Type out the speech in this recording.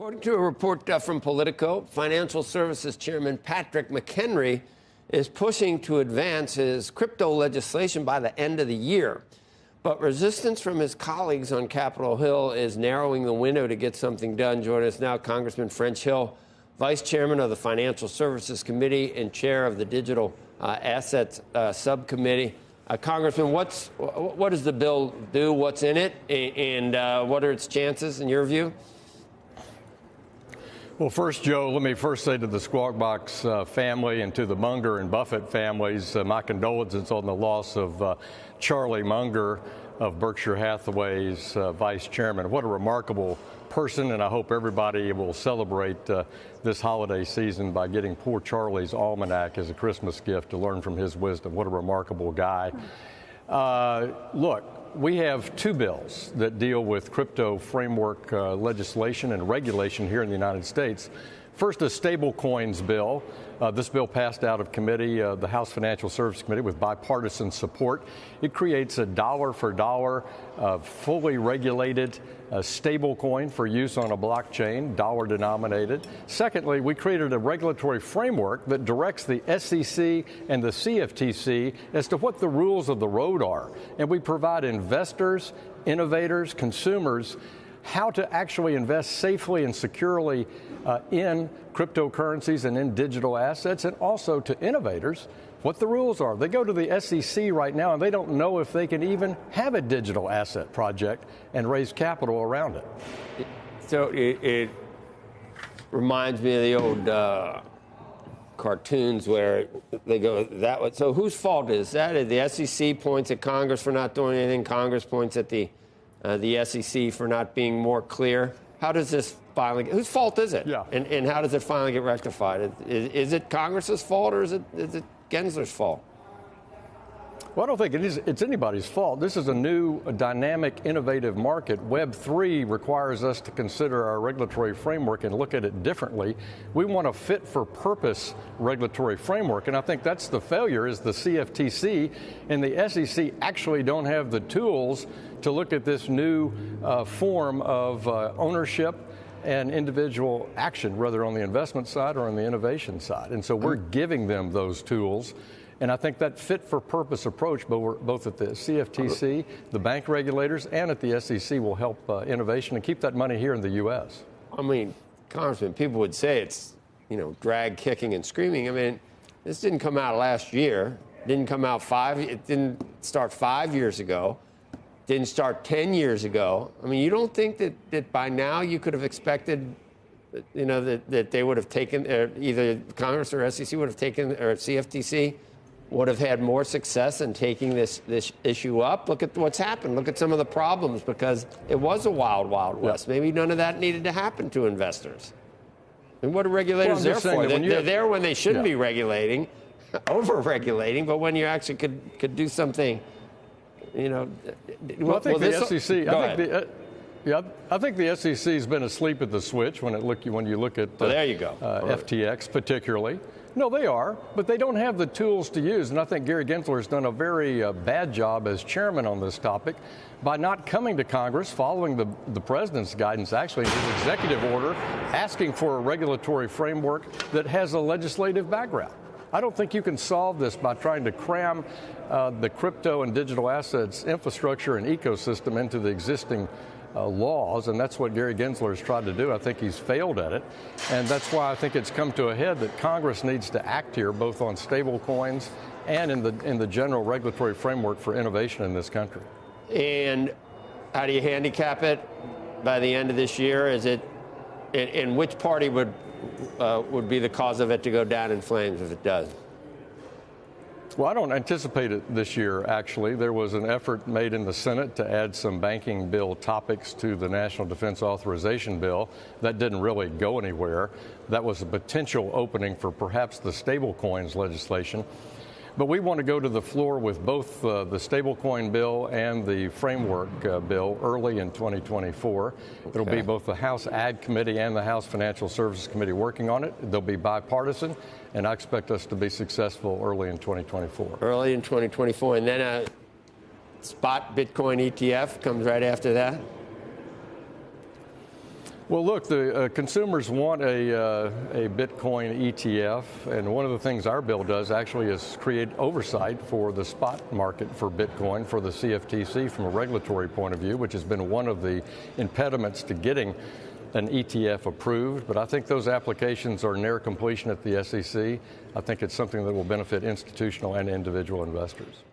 According to a report from Politico, Financial Services Chairman Patrick McHenry is pushing to advance his crypto legislation by the end of the year. But resistance from his colleagues on Capitol Hill is narrowing the window to get something done. Joining us now, Congressman French Hill, Vice Chairman of the Financial Services Committee and Chair of the Digital Assets Subcommittee. Congressman, what does the bill do? What's in it? And what are its chances, in your view? Well, first, Joe, let me first say to the Squawk Box family and to the Munger and Buffett families, my condolences on the loss of Charlie Munger of Berkshire Hathaway's vice chairman. What a remarkable person, and I hope everybody will celebrate this holiday season by getting poor Charlie's almanac as a Christmas gift to learn from his wisdom. What a remarkable guy. Look, we have two bills that deal with crypto framework legislation and regulation here in the United States. First, a stablecoins bill. This bill passed out of committee, the House Financial Services Committee, with bipartisan support. It creates a dollar-for-dollar, fully regulated stablecoin for use on a blockchain, dollar-denominated. Secondly, we created a regulatory framework that directs the SEC and the CFTC as to what the rules of the road are. And we provide investors, innovators, consumers how to actually invest safely and securely in cryptocurrencies and in digital assets, and also to innovators what the rules are. They go to the SEC right now and they don't know if they can even have a digital asset project and raise capital around it. So it reminds me of the old cartoons where they go that way. So whose fault is that? The SEC points at Congress for not doing anything. Congress points at the SEC for not being more clear. How does this finally whose fault is it? Yeah. And how does it finally get rectified? Is it Congress's fault or is it Gensler's fault? Well, I don't think it's anybody's fault. This is a new, dynamic, innovative market. Web 3 requires us to consider our regulatory framework and look at it differently. We want a fit-for-purpose regulatory framework, and I think that's the failure, is the CFTC and the SEC actually don't have the tools to look at this new form of ownership and individual action, whether on the investment side or on the innovation side. And so we're giving them those tools. And I think that fit-for-purpose approach, both at the CFTC, the bank regulators, and at the SEC, will help innovation and keep that money here in the U.S. I mean, Congressman, people would say it's, drag, kicking, and screaming. I mean, this didn't come out last year. It didn't start 5 years ago. Didn't start 10 years ago. I mean, you don't think that by now you could have expected, that they would have taken, either Congress or SEC would have taken, or CFTC would have had more success in taking this issue up? Look at what's happened. Look at some of the problems, because it was a wild, wild west. Yeah. Maybe none of that needed to happen to investors. And what are regulators there for? They're there when they shouldn't be regulating, over-regulating, but when you actually could do something, Well, I think the SEC. I think the SEC has been asleep at the switch when you look at there you go. FTX particularly. No, they are, but they don't have the tools to use. And I think Gary Gensler has done a very bad job as chairman on this topic by not coming to Congress, following the president's guidance, actually, in his executive order, asking for a regulatory framework that has a legislative background. I don't think you can solve this by trying to cram the crypto and digital assets infrastructure and ecosystem into the existing laws, and that's what Gary Gensler has tried to do. I think he's failed at it, and that's why I think it's come to a head that Congress needs to act here, both on stable coins and in the general regulatory framework for innovation in this country. And how do you handicap it by the end of this year? Is it, and which party would be the cause of it to go down in flames if it does? Well, I don't anticipate it this year, actually. There was an effort made in the Senate to add some banking bill topics to the National Defense Authorization Bill. That didn't really go anywhere. That was a potential opening for perhaps the stablecoins legislation. But we want to go to the floor with both the stablecoin bill and the framework bill early in 2024. Okay. It'll be both the House Ag Committee and the House Financial Services Committee working on it. They'll be bipartisan, and I expect us to be successful early in 2024. Early in 2024, and then a spot Bitcoin ETF comes right after that? Well, look, the consumers want a Bitcoin ETF, and one of the things our bill does actually is create oversight for the spot market for Bitcoin for the CFTC from a regulatory point of view, which has been one of the impediments to getting an ETF approved. But I think those applications are near completion at the SEC. I think it's something that will benefit institutional and individual investors.